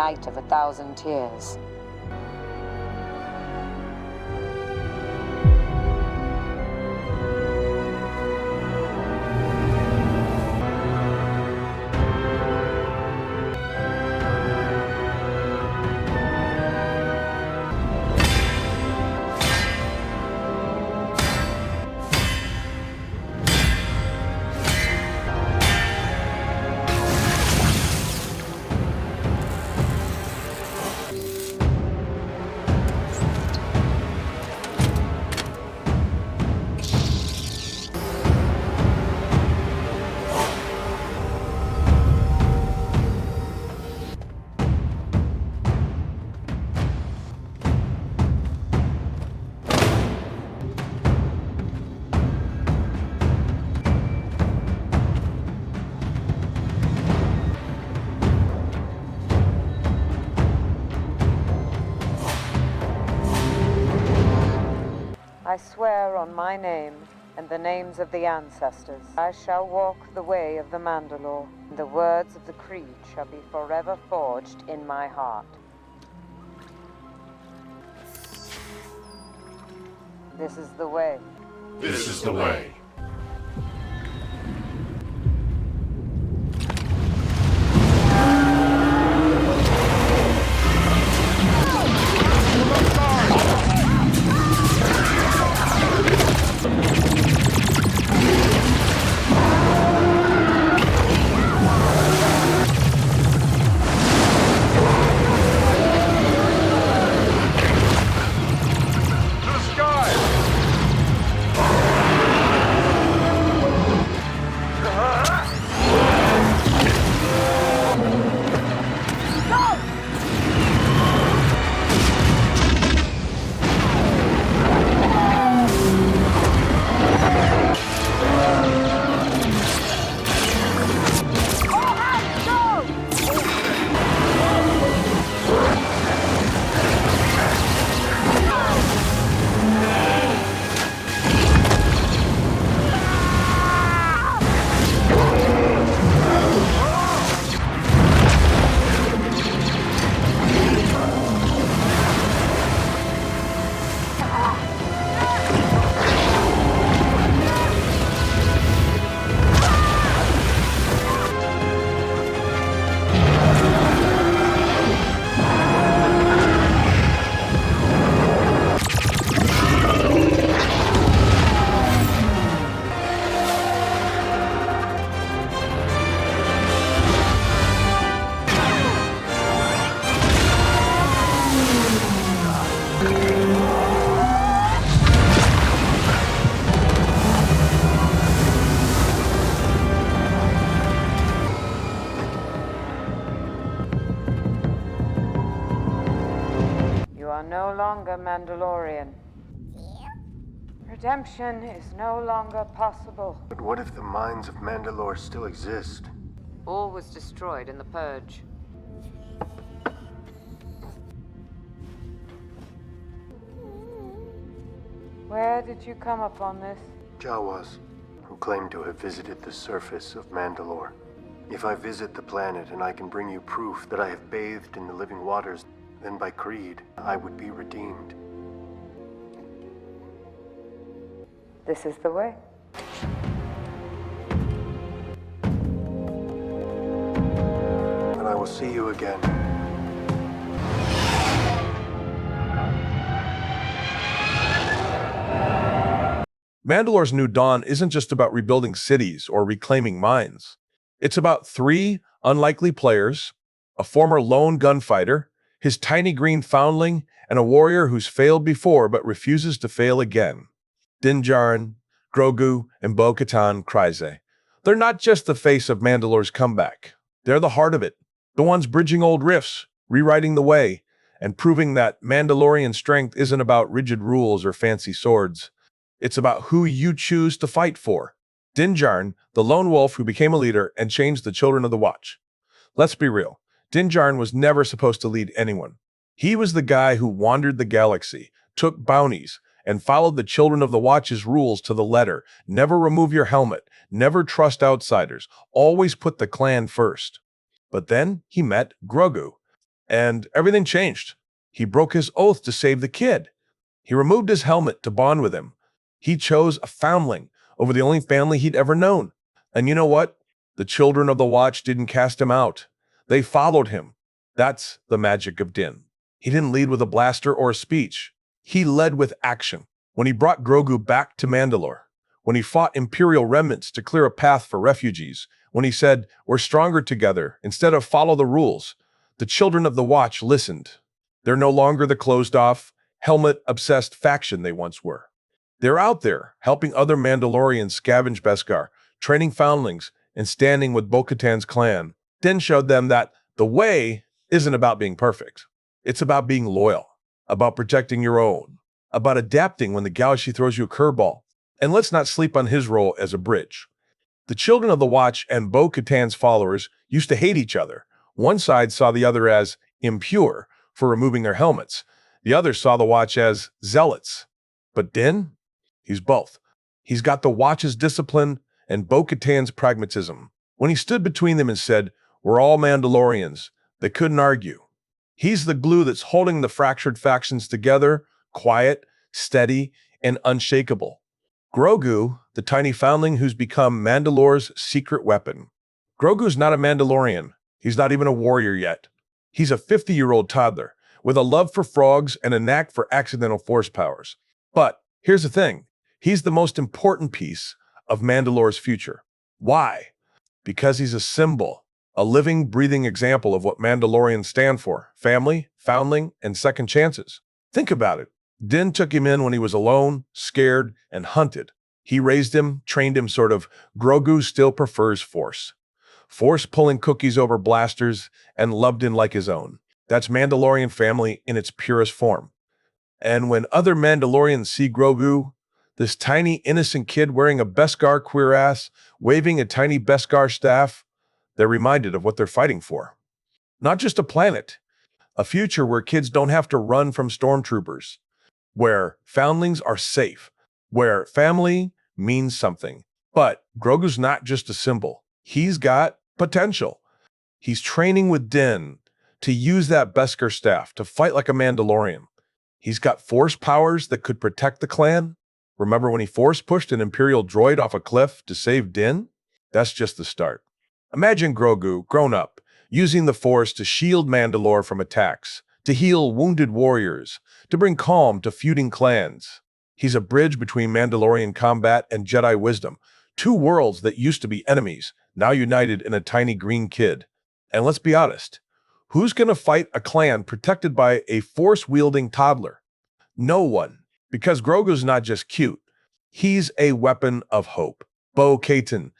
night of 1,000 tears. I swear on my name and the names of the ancestors, I shall walk the way of the Mandalore, and the words of the creed shall be forever forged in my heart. This is the way. This is the way. You are no longer Mandalorian. Redemption is no longer possible. But what if the minds of Mandalore still exist? All was destroyed in the Purge. Where did you come upon this? Jawas, who claim to have visited the surface of Mandalore. If I visit the planet and I can bring you proof that I have bathed in the living waters, then by creed, I would be redeemed. This is the way. And I will see you again. Mandalore's New Dawn isn't just about rebuilding cities or reclaiming mines. It's about three unlikely players, a former lone gunfighter, his tiny green foundling, and a warrior who's failed before but refuses to fail again. Djarin, Grogu, and Bo-Katan Kryze. They're not just the face of Mandalore's comeback. They're the heart of it. The ones bridging old rifts, rewriting the way, and proving that Mandalorian strength isn't about rigid rules or fancy swords. It's about who you choose to fight for. Djarin, the lone wolf who became a leader and changed the Children of the Watch. Let's be real. Djarin was never supposed to lead anyone. He was the guy who wandered the galaxy, took bounties, and followed the Children of the Watch's rules to the letter. Never remove your helmet, never trust outsiders, always put the clan first. But then he met Grogu, And everything changed. He broke his oath to save the kid. He removed his helmet to bond with him. He chose a foundling over the only family he'd ever known. And you know what? The children of the Watch didn't cast him out. They followed him. That's the magic of Din. He didn't lead with a blaster or a speech. He led with action. When he brought Grogu back to Mandalore, when he fought Imperial remnants to clear a path for refugees, when he said, "We're stronger together," instead of "follow the rules," the children of the Watch listened. They're no longer the closed-off, helmet-obsessed faction they once were. They're out there, helping other Mandalorians scavenge Beskar, training foundlings, and standing with Bo-Katan's clan. Din showed them that the way isn't about being perfect. It's about being loyal, about protecting your own, about adapting when the galaxy throws you a curveball. And let's not sleep on his role as a bridge. The children of the Watch and Bo-Katan's followers used to hate each other. One side saw the other as impure for removing their helmets. The other saw the Watch as zealots. But Din? He's both. He's got the Watch's discipline and Bo-Katan's pragmatism. When he stood between them and said, "We're all Mandalorians," they couldn't argue. He's the glue that's holding the fractured factions together, quiet, steady, and unshakable. Grogu, the tiny foundling who's become Mandalore's secret weapon. Grogu's not a Mandalorian. He's not even a warrior yet. He's a 50-year-old toddler with a love for frogs and a knack for accidental force powers. But here's the thing. He's the most important piece of Mandalore's future. Why? Because he's a symbol, a living, breathing example of what Mandalorians stand for: family, foundling, and second chances. Think about it. Din took him in when he was alone, scared, and hunted. He raised him, trained him sort of. Grogu still prefers Force. Force pulling cookies over blasters, and loved him like his own. That's Mandalorian family in its purest form. And when other Mandalorians see Grogu, this tiny, innocent kid wearing a Beskar cuirass, waving a tiny Beskar staff, they're reminded of what they're fighting for. Not just a planet, a future where kids don't have to run from stormtroopers, where foundlings are safe, where family means something. But Grogu's not just a symbol. He's got potential. He's training with Din to use that Beskar staff to fight like a Mandalorian. He's got force powers that could protect the clan. Remember when he force pushed an Imperial droid off a cliff to save Din? That's just the start. Imagine Grogu, grown up, using the Force to shield Mandalore from attacks, to heal wounded warriors, to bring calm to feuding clans. He's a bridge between Mandalorian combat and Jedi wisdom, two worlds that used to be enemies, now united in a tiny green kid. And let's be honest, who's going to fight a clan protected by a Force-wielding toddler? No one, because Grogu's not just cute. He's a weapon of hope. Bo-Katan,